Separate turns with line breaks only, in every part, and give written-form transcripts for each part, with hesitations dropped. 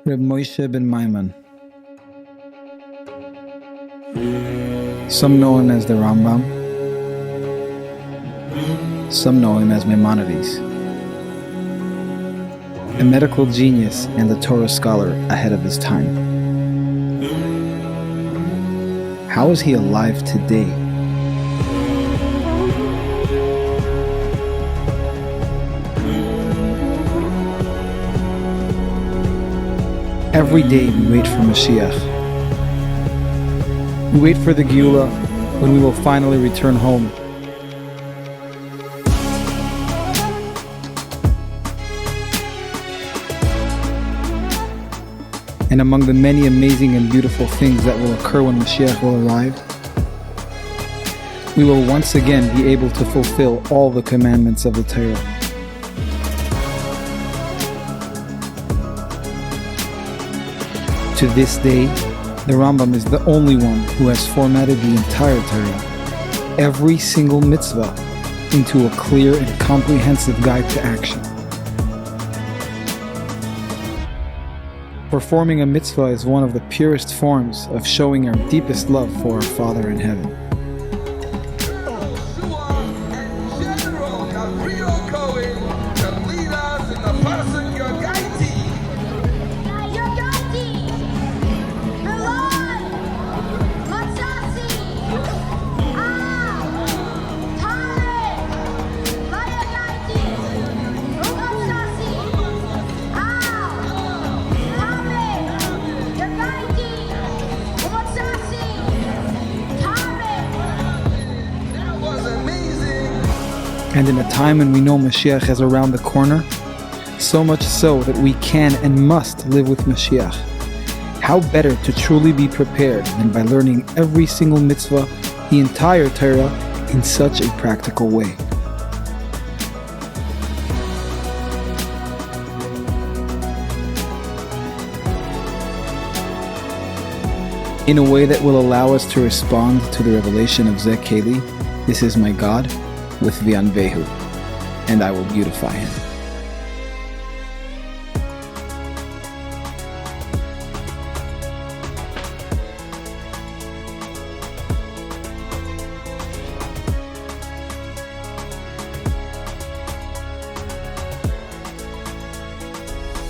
Reb Moshe ben Maimon. Some know him as the Rambam. Some know him as Maimonides. A medical genius and a Torah scholar ahead of his time. How is he alive today? Every day we wait for Mashiach. We wait for the Geula, when we will finally return home. And among the many amazing and beautiful things that will occur when Mashiach will arrive, we will once again be able to fulfill all the commandments of the Torah. To this day, the Rambam is the only one who has formatted the entire Torah, every single mitzvah, into a clear and comprehensive guide to action. Performing a mitzvah is one of the purest forms of showing our deepest love for our Father in heaven. And in a time when we know Mashiach is around the corner, so much so that we can and must live with Mashiach, how better to truly be prepared than by learning every single mitzvah, the entire Torah, in such a practical way. In a way that will allow us to respond to the revelation of Zeh Keli, this is my God, with V'yanvehu, and I will beautify him.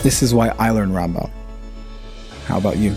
This is why I learn Rambam. How about you?